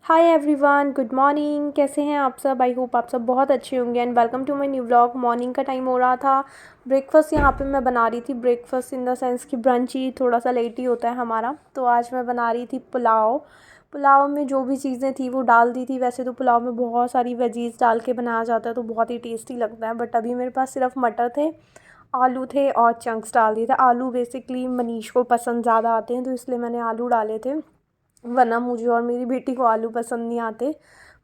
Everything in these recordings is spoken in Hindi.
Hi everyone, good morning. कैसे हैं आप सब? आई होप आप सब बहुत अच्छे होंगे and welcome to my new vlog. Morning का टाइम हो रहा था। ब्रेकफास्ट यहाँ पे मैं बना रही थी। ब्रेकफास्ट इन द सेंस कि ब्रंच ही थोड़ा सा लेट ही होता है हमारा। तो आज मैं बना रही थी पुलाव। पुलाव में जो भी चीज़ें थी वो डाल दी थी। वैसे तो पुलाव में बहुत सारी वेजीज डाल के बनाया जाता है तो बहुत ही टेस्टी लगता है, बट अभी मेरे पास सिर्फ मटर थे, आलू थे और चंक्स डाल दिए थे। आलू बेसिकली मनीष को पसंद ज़्यादा आते हैं तो इसलिए मैंने आलू डाले थे, वरना मुझे और मेरी बेटी को आलू पसंद नहीं आते।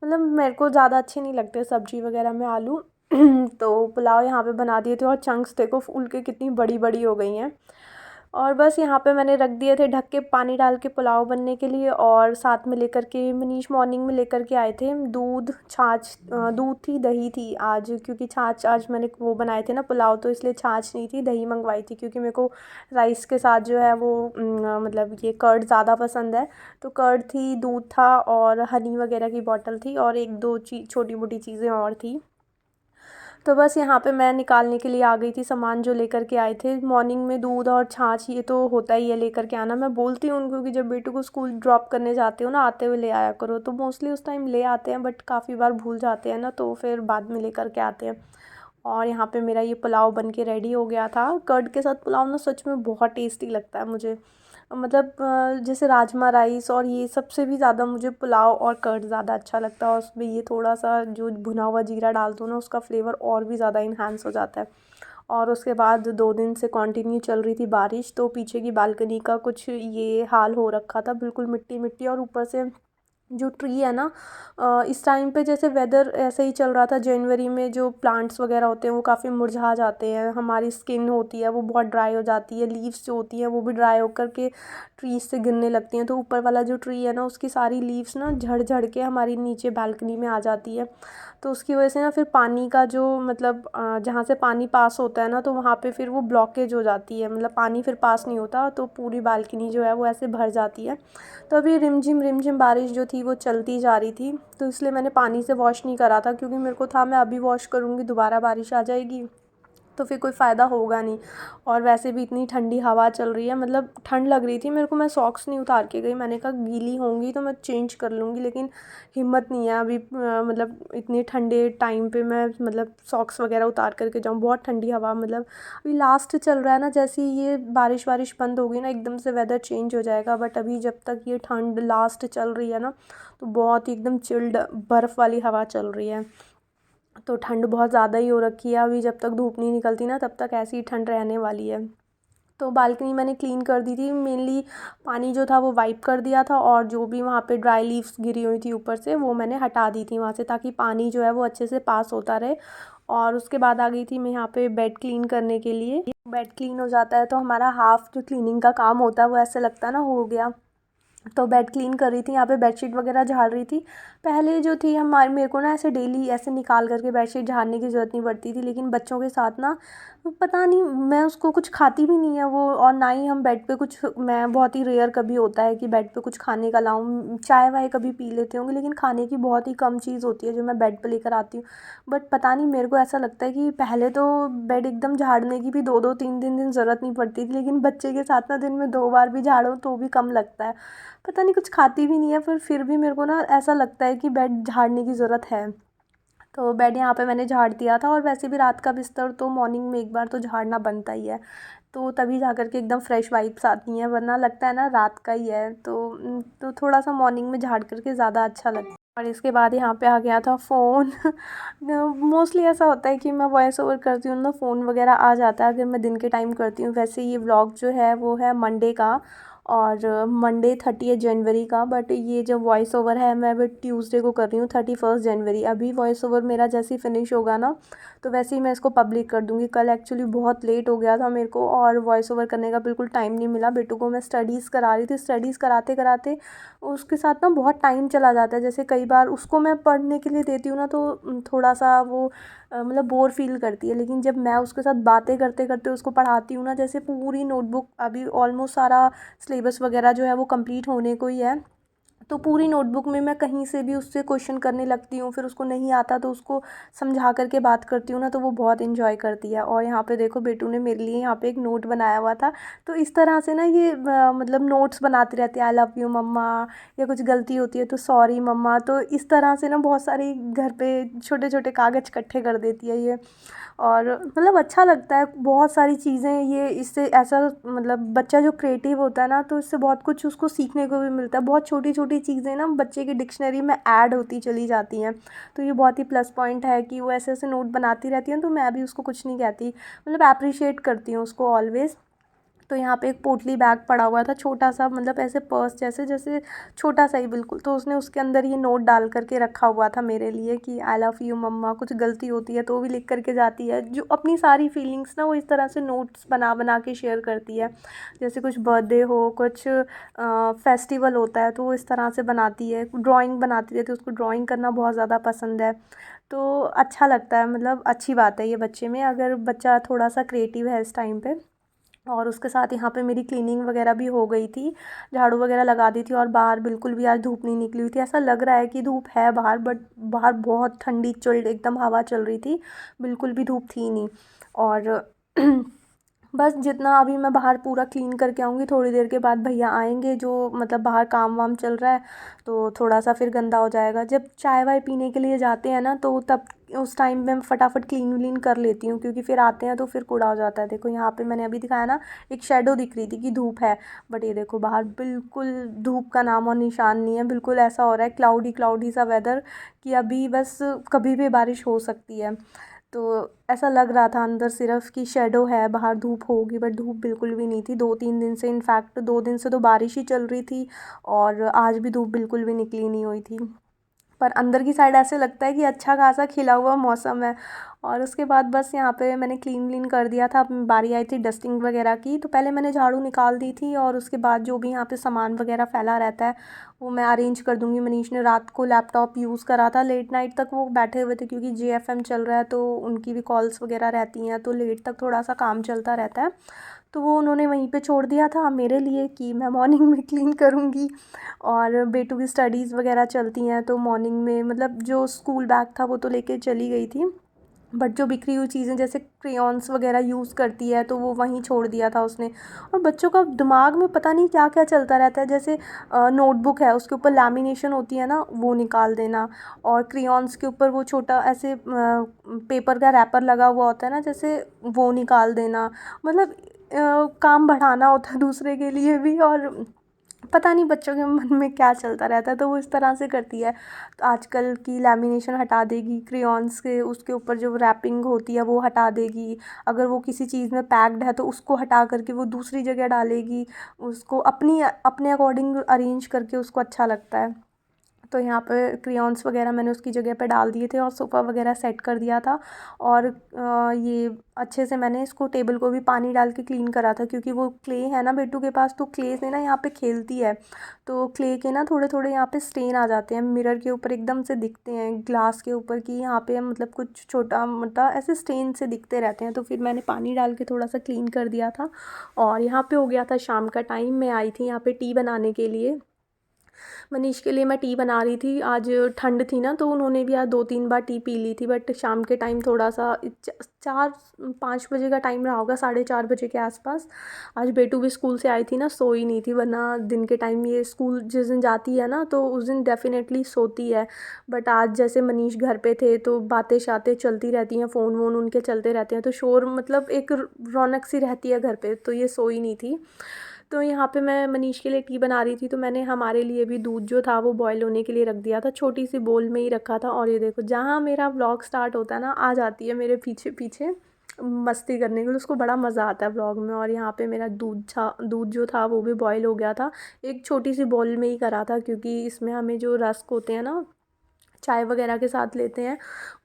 मतलब मेरे को ज़्यादा अच्छे नहीं लगते सब्जी वगैरह में आलू। तो पुलाव यहाँ पे बना दिए थे और चंक्स देखो फूल के कितनी बड़ी बड़ी हो गई हैं। और बस यहाँ पे मैंने रख दिए थे ढक के पानी डाल के पुलाव बनने के लिए। और साथ में लेकर के मनीष मॉर्निंग में लेकर के आए थे दूध, छाछ, दूध थी, दही थी आज, क्योंकि छाछ आज मैंने वो बनाए थे ना पुलाव, तो इसलिए छाछ नहीं थी, दही मंगवाई थी क्योंकि मेरे को राइस के साथ जो है वो मतलब ये कर्ड ज़्यादा पसंद है। तो कर्ड थी, दूध था और हनी वगैरह की बॉटल थी और एक दो छोटी मोटी चीज़ें और थी। तो बस यहाँ पे मैं निकालने के लिए आ गई थी सामान जो लेकर के आए थे। मॉर्निंग में दूध और छाछ ये तो होता ही है लेकर के आना। मैं बोलती हूँ उनको कि जब बेटू को स्कूल ड्रॉप करने जाते हो ना, आते हुए ले आया करो, तो मोस्टली उस टाइम ले आते हैं, बट काफ़ी बार भूल जाते हैं ना, तो फिर बाद में लेकर के आते हैं। और यहाँ पे मेरा ये पुलाव बन के रेडी हो गया था। कर्ड के साथ पुलाव ना सच में बहुत टेस्टी लगता है मुझे। मतलब जैसे राजमा राइस और ये सबसे भी ज़्यादा मुझे पुलाव और कर्ड ज़्यादा अच्छा लगता है। और उसमें ये थोड़ा सा जो भुना हुआ जीरा डाल दो ना, उसका फ्लेवर और भी ज़्यादा इन्हांस हो जाता है। और उसके बाद 2 दिन से कंटिन्यू चल रही थी बारिश, तो पीछे की बालकनी का कुछ ये हाल हो रखा था, बिल्कुल मिट्टी मिट्टी। और ऊपर से जो ट्री है ना, इस टाइम पे जैसे वेदर ऐसे ही चल रहा था, जनवरी में जो प्लांट्स वगैरह होते हैं वो काफ़ी मुरझा जाते हैं, हमारी स्किन होती है वो बहुत ड्राई हो जाती है, लीव्स जो होती हैं वो भी ड्राई होकर के ट्रीज से गिरने लगती हैं। तो ऊपर वाला जो ट्री है ना, उसकी सारी लीव्स ना झड़ झड़ के हमारी नीचे बालकनी में आ जाती है। तो उसकी वजह से ना फिर पानी का जो मतलब जहाँ से पानी पास होता है ना, तो वहाँ पे फिर वो ब्लॉकेज हो जाती है, मतलब पानी फिर पास नहीं होता, तो पूरी बालकनी जो है वो ऐसे भर जाती है। तो अभी रिमझिम रिमझिम बारिश जो थी वो चलती जा रही थी, तो इसलिए मैंने पानी से वॉश नहीं करा था, क्योंकि मेरे को था मैं अभी वॉश करूँगी दोबारा बारिश आ जाएगी तो फिर कोई फ़ायदा होगा नहीं। और वैसे भी इतनी ठंडी हवा चल रही है, मतलब ठंड लग रही थी मेरे को। मैं सॉक्स नहीं उतार के गई, मैंने कहा गीली होंगी तो मैं चेंज कर लूँगी, लेकिन हिम्मत नहीं है अभी मतलब इतने ठंडे टाइम पे मैं मतलब सॉक्स वगैरह उतार करके जाऊँ। बहुत ठंडी हवा, मतलब अभी लास्ट चल रहा है ना, जैसे ही ये बारिश वारिश बंद होगी ना एकदम से वेदर चेंज हो जाएगा। बट अभी जब तक ये ठंड लास्ट चल रही है ना, तो बहुत ही एकदम चिल्ड बर्फ़ वाली हवा चल रही है। तो ठंड बहुत ज़्यादा ही हो रखी है। अभी जब तक धूप नहीं निकलती ना, तब तक ऐसी ही ठंड रहने वाली है। तो बालकनी मैंने क्लीन कर दी थी, मेनली पानी जो था वो वाइप कर दिया था, और जो भी वहाँ पे ड्राई लीव्स गिरी हुई थी ऊपर से वो मैंने हटा दी थी वहाँ से, ताकि पानी जो है वो अच्छे से पास होता रहे। और उसके बाद आ गई थी मैं यहाँ पे बेड क्लीन करने के लिए। बेड क्लीन हो जाता है तो हमारा हाफ जो क्लीनिंग का काम होता है वो ऐसे लगता है ना हो गया। तो बेड क्लीन कर रही थी, यहाँ पे बेडशीट वगैरह झाड़ रही थी। पहले जो थी हमारे, मेरे को ना ऐसे डेली ऐसे निकाल करके बेडशीट झाड़ने की ज़रूरत नहीं पड़ती थी, लेकिन बच्चों के साथ ना पता नहीं, मैं उसको कुछ खाती भी नहीं है वो, और ना ही हम बेड पे कुछ, मैं बहुत ही रेयर कभी होता है कि बेड पे कुछ खाने का लाऊं। चाय वाय कभी पी लेते होंगे, लेकिन खाने की बहुत ही कम चीज़ होती है जो मैं बेड पे लेकर आती हूँ। बट पता नहीं, मेरे को ऐसा लगता है कि पहले तो बेड एकदम झाड़ने की भी 2-2 3 दिन ज़रूरत नहीं पड़ती थी, लेकिन बच्चे के साथ ना दिन में 2 बार भी झाड़ो तो भी कम लगता है। पता नहीं, कुछ खाती भी नहीं है, पर फिर भी मेरे को ना ऐसा लगता है कि बेड झाड़ने की ज़रूरत है। तो बेड यहाँ पे मैंने झाड़ दिया था। और वैसे भी रात का बिस्तर तो मॉर्निंग में एक बार तो झाड़ना बनता ही है, तो तभी जा कर के एकदम फ्रेश वाइब्स आती हैं, वरना लगता है ना रात का ही है। तो थोड़ा सा मॉर्निंग में झाड़ करके ज़्यादा अच्छा लगता है। और इसके बाद यहाँ पे आ गया था फ़ोन। मोस्टली ऐसा होता है कि मैं वॉइस ओवर करती हूँ ना, फ़ोन वगैरह आ जाता है अगर मैं दिन के टाइम करती हूँ। वैसे ये व्लॉग जो है वो है मंडे का, और मंडे 30 जनवरी का, बट ये जो वॉइस ओवर है मैं अभी ट्यूसडे को कर रही हूँ, 31 जनवरी। अभी वॉइस ओवर मेरा जैसे ही फिनिश होगा ना, तो वैसे ही मैं इसको पब्लिक कर दूँगी। कल एक्चुअली बहुत लेट हो गया था मेरे को, और वॉइस ओवर करने का बिल्कुल टाइम नहीं मिला। बेटू को मैं स्टडीज़ करा रही थी, स्टडीज़ कराते कराते उसके साथ ना बहुत टाइम चला जाता है। जैसे कई बार उसको मैं पढ़ने के लिए देती हूँ ना, तो थोड़ा सा वो मतलब बोर फील करती है, लेकिन जब मैं उसके साथ बातें करते करते उसको पढ़ाती हूँ ना, जैसे पूरी नोटबुक अभी ऑलमोस्ट सारा सिलेबस वगैरह जो है वो कंप्लीट होने को ही है, तो पूरी नोटबुक में मैं कहीं से भी उससे क्वेश्चन करने लगती हूँ, फिर उसको नहीं आता तो उसको समझा करके बात करती हूँ ना, तो वो बहुत इन्जॉय करती है। और यहाँ पे देखो बेटू ने मेरे लिए यहाँ पे एक नोट बनाया हुआ था। तो इस तरह से ना ये मतलब नोट्स बनाती रहती है, आई लव यू मम्मा, या कुछ गलती होती है तो सॉरी मम्मा। तो इस तरह से ना बहुत सारी घर पे छोटे छोटे कागज़ इकट्ठे कर देती है ये। और मतलब अच्छा लगता है, बहुत सारी चीज़ें ये इससे ऐसा मतलब बच्चा जो क्रिएटिव होता है ना, तो इससे बहुत कुछ उसको सीखने को भी मिलता है। बहुत छोटी छोटी चीज़ें ना बच्चे की डिक्शनरी में ऐड होती चली जाती हैं। तो ये बहुत ही प्लस पॉइंट है कि वो ऐसे ऐसे नोट बनाती रहती हैं, तो मैं भी उसको कुछ नहीं कहती, मतलब अप्रिशिएट करती हूँ उसको ऑलवेज़। तो यहाँ पे एक पोटली बैग पड़ा हुआ था छोटा सा, मतलब ऐसे पर्स जैसे, जैसे छोटा सा ही बिल्कुल। तो उसने उसके अंदर ये नोट डाल करके रखा हुआ था मेरे लिए कि आई लव यू मम्मा। कुछ गलती होती है तो वो भी लिख करके जाती है, जो अपनी सारी फीलिंग्स ना वो इस तरह से नोट्स बना बना के शेयर करती है। जैसे कुछ बर्थडे हो, कुछ फेस्टिवल होता है तो वो इस तरह से बनाती है। ड्राइंग बनाती रहती है, उसको ड्राइंग करना बहुत ज़्यादा पसंद है। तो अच्छा लगता है, मतलब अच्छी बात है ये बच्चे में, अगर बच्चा थोड़ा सा क्रिएटिव है इस टाइम पे। और उसके साथ यहाँ पे मेरी क्लीनिंग वगैरह भी हो गई थी, झाड़ू वगैरह लगा दी थी। और बाहर बिल्कुल भी आज धूप नहीं निकली हुई थी, ऐसा लग रहा है कि धूप है बाहर, बट बाहर बहुत ठंडी चिल्ड एकदम हवा चल रही थी, बिल्कुल भी धूप थी नहीं। और बस जितना अभी मैं बाहर पूरा क्लीन करके आऊँगी, थोड़ी देर के बाद भैया आएंगे, जो मतलब बाहर काम वाम चल रहा है, तो थोड़ा सा फिर गंदा हो जाएगा। जब चाय वाय पीने के लिए जाते हैं ना, तो तब उस टाइम में मैं फटाफट क्लीन व्लीन कर लेती हूँ, क्योंकि फिर आते हैं तो फिर कूड़ा हो जाता है। देखो यहाँ पे मैंने अभी दिखाया ना, एक शेडो दिख रही थी कि धूप है, बट ये देखो बाहर बिल्कुल धूप का नाम और निशान नहीं है। बिल्कुल ऐसा हो रहा है क्लाउडी क्लाउडी सा वेदर, कि अभी बस कभी भी बारिश हो सकती है। तो ऐसा लग रहा था अंदर सिर्फ कि शेडो है, बाहर धूप होगी, बट धूप बिल्कुल भी नहीं थी। 2-3 दिन से, इनफैक्ट 2 दिन से तो बारिश ही चल रही थी, और आज भी धूप बिल्कुल भी निकली नहीं हुई थी। पर अंदर की साइड ऐसे लगता है कि अच्छा खासा खिला हुआ मौसम है। और उसके बाद बस यहाँ पे मैंने क्लीन व्लीन कर दिया था। अब बारी आई थी डस्टिंग वगैरह की, तो पहले मैंने झाड़ू निकाल दी थी, और उसके बाद जो भी यहाँ पे सामान वगैरह फैला रहता है वो मैं अरेंज कर दूँगी। मनीष ने रात को लैपटॉप यूज़ करा था, लेट नाइट तक वो बैठे हुए थे, क्योंकि JFM चल रहा है तो उनकी भी कॉल्स वगैरह रहती हैं, तो लेट तक थोड़ा सा काम चलता रहता है। तो वो उन्होंने वहीं पे छोड़ दिया था मेरे लिए कि मैं मॉर्निंग में क्लीन करूँगी। और बेटू की स्टडीज़ वगैरह चलती हैं, तो मॉर्निंग में मतलब जो स्कूल बैग था वो तो लेके चली गई थी, बट जो बिखरी हुई चीज़ें जैसे क्रेयॉन्स वगैरह यूज़ करती है तो वो वहीं छोड़ दिया था उसने। और बच्चों का दिमाग में पता नहीं क्या क्या चलता रहता है, जैसे नोटबुक है उसके ऊपर लैमिनेशन होती है ना, वो निकाल देना। और क्रेयॉन्स के ऊपर वो छोटा ऐसे पेपर का रैपर लगा हुआ होता है ना, जैसे वो निकाल देना। मतलब काम बढ़ाना होता है दूसरे के लिए भी, और पता नहीं बच्चों के मन में क्या चलता रहता है, तो वो इस तरह से करती है। तो आजकल की लैमिनेशन हटा देगी, क्रेयॉन्स के उसके ऊपर जो रैपिंग होती है वो हटा देगी। अगर वो किसी चीज़ में पैक्ड है तो उसको हटा करके वो दूसरी जगह डालेगी, उसको अपनी अपने अकॉर्डिंग अरेंज करके उसको अच्छा लगता है। तो यहाँ पे क्रेयॉन्स वगैरह मैंने उसकी जगह पे डाल दिए थे, और सोफ़ा वगैरह सेट कर दिया था। और ये अच्छे से मैंने इसको टेबल को भी पानी डाल के क्लीन करा था, क्योंकि वो क्ले है ना बेटू के पास, तो क्ले से ना यहाँ पे खेलती है, तो क्ले के ना थोड़े थोड़े यहाँ पे स्टेन आ जाते हैं मिरर के ऊपर, एकदम से दिखते हैं ग्लास के ऊपर कि यहाँ पे मतलब कुछ छोटा मोटा ऐसे स्टेन से दिखते रहते हैं। तो फिर मैंने पानी डाल के थोड़ा सा क्लीन कर दिया था। और यहाँ पे हो गया था शाम का टाइम, मैं आई थी यहाँ पे टी बनाने के लिए। मनीष के लिए मैं टी बना रही थी, आज ठंड थी ना, तो उन्होंने भी आज 2-3 बार टी पी ली थी। बट शाम के टाइम थोड़ा सा 4-5 बजे का टाइम रहा होगा, 4:30 बजे के आसपास। आज बेटू भी स्कूल से आई थी ना, सोई नहीं थी, वरना दिन के टाइम ये स्कूल जिस दिन जाती है ना तो उस दिन डेफिनेटली सोती है। बट आज जैसे मनीष घर पे थे तो बातें शातें चलती रहती हैं, फ़ोन वोन उनके चलते रहते हैं, तो शोर मतलब एक रौनक सी रहती है घर पे, तो ये सोई नहीं थी। तो यहाँ पे मैं मनीष के लिए टी बना रही थी, तो मैंने हमारे लिए भी दूध जो था वो बॉयल होने के लिए रख दिया था, छोटी सी बोल में ही रखा था। और ये देखो जहाँ मेरा व्लॉग स्टार्ट होता है ना, आ जाती है मेरे पीछे पीछे मस्ती करने के लिए, उसको बड़ा मज़ा आता है व्लॉग में। और यहाँ पे मेरा दूध जो था वो भी बॉयल हो गया था, एक छोटी सी बोल में ही करा था, क्योंकि इसमें हमें जो रस्क होते हैं ना, चाय वगैरह के साथ लेते हैं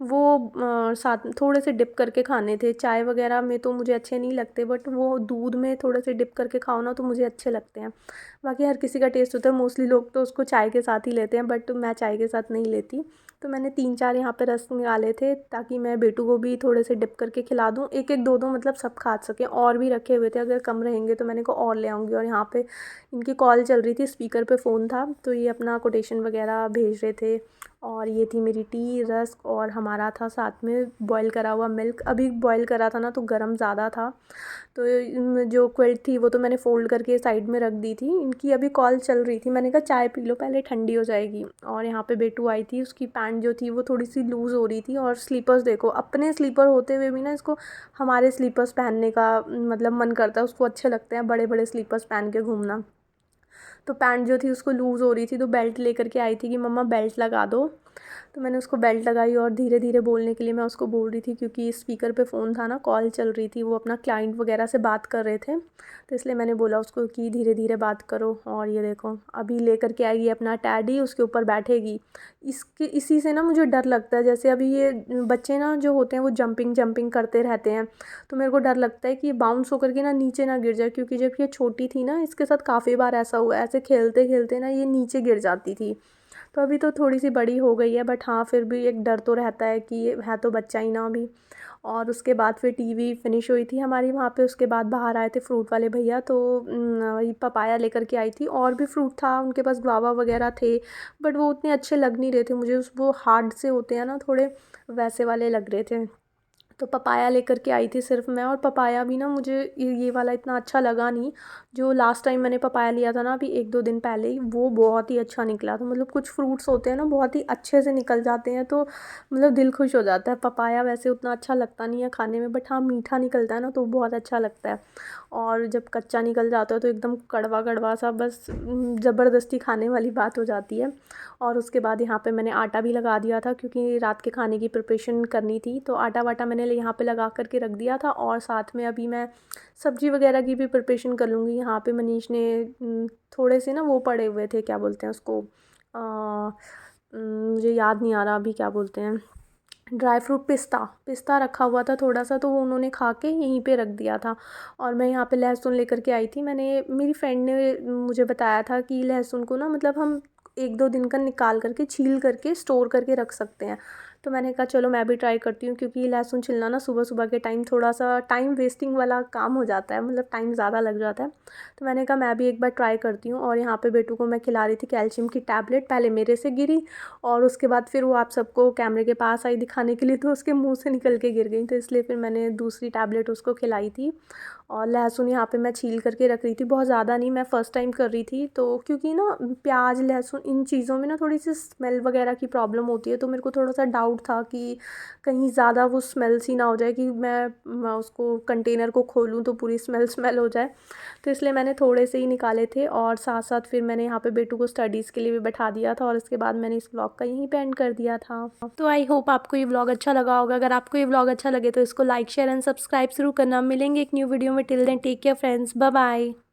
वो साथ थोड़े से डिप करके खाने थे। चाय वगैरह में तो मुझे अच्छे नहीं लगते, बट वो दूध में थोड़े से डिप करके खाओ ना तो मुझे अच्छे लगते हैं। बाकी हर किसी का टेस्ट होता है, मोस्टली लोग तो उसको चाय के साथ ही लेते हैं, बट मैं चाय के साथ नहीं लेती। तो मैंने 3-4 यहाँ पे रस निकाले थे ताकि मैं बेटू को भी थोड़े से डिप करके खिला दूँ। एक एक दो दो मतलब सब खा सकें। और भी रखे हुए थे, अगर कम रहेंगे तो मैंने को और ले आऊँगी। और यहाँ पे इनकी कॉल चल रही थी, स्पीकर पे फ़ोन था, तो ये अपना कोटेशन वगैरह भेज रहे थे। और ये थी मेरी टी, रस्क, और हमारा था साथ में बॉयल करा हुआ मिल्क। अभी बॉयल करा था ना तो गर्म ज़्यादा था, तो जो क्विल्ट थी वो तो मैंने फ़ोल्ड करके साइड में रख दी थी। इनकी अभी कॉल चल रही थी, मैंने कहा चाय पी लो पहले, ठंडी हो जाएगी। और यहाँ पे बेटू आई थी, उसकी पैंट जो थी वो थोड़ी सी लूज़ हो रही थी। और स्लीपर्स देखो, अपने स्लीपर होते हुए भी ना इसको हमारे स्लीपर्स पहनने का मतलब मन करता है। उसको अच्छे लगते हैं बड़े बड़े स्लीपर्स पहन के घूमना। तो पैंट जो थी उसको लूज़ हो रही थी, तो बेल्ट लेकर के आई थी कि मम्मा बेल्ट लगा दो। तो मैंने उसको बेल्ट लगाई और धीरे धीरे बोलने के लिए मैं उसको बोल रही थी, क्योंकि स्पीकर पे फ़ोन था ना, कॉल चल रही थी, वो अपना क्लाइंट वगैरह से बात कर रहे थे, तो इसलिए मैंने बोला उसको कि धीरे धीरे बात करो। और ये देखो अभी लेकर के आएगी अपना टैडी, उसके ऊपर बैठेगी। इसी से ना मुझे डर लगता है, जैसे अभी ये बच्चे ना जो होते हैं वो जंपिंग जंपिंग करते रहते हैं, तो मेरे को डर लगता है कि ये बाउंस होकर के ना नीचे ना गिर जाए। क्योंकि जब ये छोटी थी ना, इसके साथ काफ़ी बार ऐसा हुआ, ऐसे खेलते खेलते ना ये नीचे गिर जाती थी। तो अभी तो थोड़ी सी बड़ी हो गई है, बट हाँ फिर भी एक डर तो रहता है कि ये है तो बच्चा ही ना अभी। और उसके बाद फिर टीवी फिनिश हुई थी हमारी वहाँ पे। उसके बाद बाहर आए थे फ्रूट वाले भैया, तो वही पपाया लेकर के आई थी। और भी फ्रूट था उनके पास, गुआवा वगैरह थे, बट वो उतने अच्छे लग नहीं रहे थे मुझे। वो हार्ड से होते हैं ना थोड़े, वैसे वाले लग रहे थे। तो पपाया लेकर के आई थी सिर्फ मैं। और पपाया भी ना मुझे ये वाला इतना अच्छा लगा नहीं। जो लास्ट टाइम मैंने पपाया लिया था ना, अभी 1-2 दिन पहले ही, वो बहुत ही अच्छा निकला था। मतलब कुछ फ्रूट्स होते हैं ना बहुत ही अच्छे से निकल जाते हैं, तो मतलब दिल खुश हो जाता है। पपाया वैसे उतना अच्छा लगता नहीं है खाने में, बट हाँ मीठा निकलता है ना तो बहुत अच्छा लगता है। और जब कच्चा निकल जाता है तो एकदम कड़वा कड़वा सा, बस ज़बरदस्ती खाने वाली बात हो जाती है। और उसके बाद यहाँ पे मैंने आटा भी लगा दिया था, क्योंकि रात के खाने की प्रिपरेशन करनी थी, तो आटा वाटा मैंने यहाँ पे लगा करके रख दिया था। और साथ में अभी मैं सब्ज़ी वगैरह की भी प्रिपरेशन कर लूँगी। यहाँ पे मनीष ने थोड़े से ना वो पड़े हुए थे, क्या बोलते हैं उसको, मुझे याद नहीं आ रहा अभी क्या बोलते हैं, ड्राई फ्रूट, पिस्ता पिस्ता रखा हुआ था थोड़ा सा, तो वो उन्होंने खा के यहीं पे रख दिया था। और मैं यहाँ पे लहसुन लेकर के आई थी। मेरी फ्रेंड ने मुझे बताया था कि लहसुन को ना मतलब हम 1-2 दिन का निकाल करके छील करके स्टोर करके रख सकते हैं। तो मैंने कहा चलो मैं भी ट्राई करती हूँ, क्योंकि लहसुन छिलना ना सुबह सुबह के टाइम थोड़ा सा टाइम वेस्टिंग वाला काम हो जाता है, मतलब टाइम ज़्यादा लग जाता है। तो मैंने कहा मैं भी एक बार ट्राई करती हूँ। और यहाँ पे बेटू को मैं खिला रही थी कैल्शियम की टैबलेट, पहले मेरे से गिरी और उसके बाद फिर वो आप सबको कैमरे के पास आई दिखाने के लिए, तो उसके मुंह से निकल के गिर गई, तो इसलिए फिर मैंने दूसरी टैबलेट उसको खिलाई थी। और लहसुन यहाँ पे मैं छील करके रख रही थी, बहुत ज़्यादा नहीं, मैं फ़र्स्ट टाइम कर रही थी, तो क्योंकि ना प्याज लहसुन इन चीज़ों में ना थोड़ी सी स्मेल वगैरह की प्रॉब्लम होती है, तो मेरे को थोड़ा सा डाउट था कि कहीं ज़्यादा वो स्मेल सी ना हो जाए, कि मैं उसको कंटेनर को खोलूँ तो पूरी स्मेल स्मेल हो जाए। तो इसलिए मैंने थोड़े से ही निकाले थे। और साथ साथ फिर मैंने यहाँ पे बेटू को स्टडीज़ के लिए भी बैठा दिया था। और इसके बाद मैंने इस व्लॉग का यहीं पे एंड कर दिया था। तो आई होप आपको ये व्लॉग अच्छा लगा होगा। अगर आपको ये व्लॉग अच्छा लगे तो इसको लाइक शेयर एंड सब्सक्राइब ज़रूर करना। मिलेंगे एक न्यू वीडियो में। Till then take care friends, bye bye.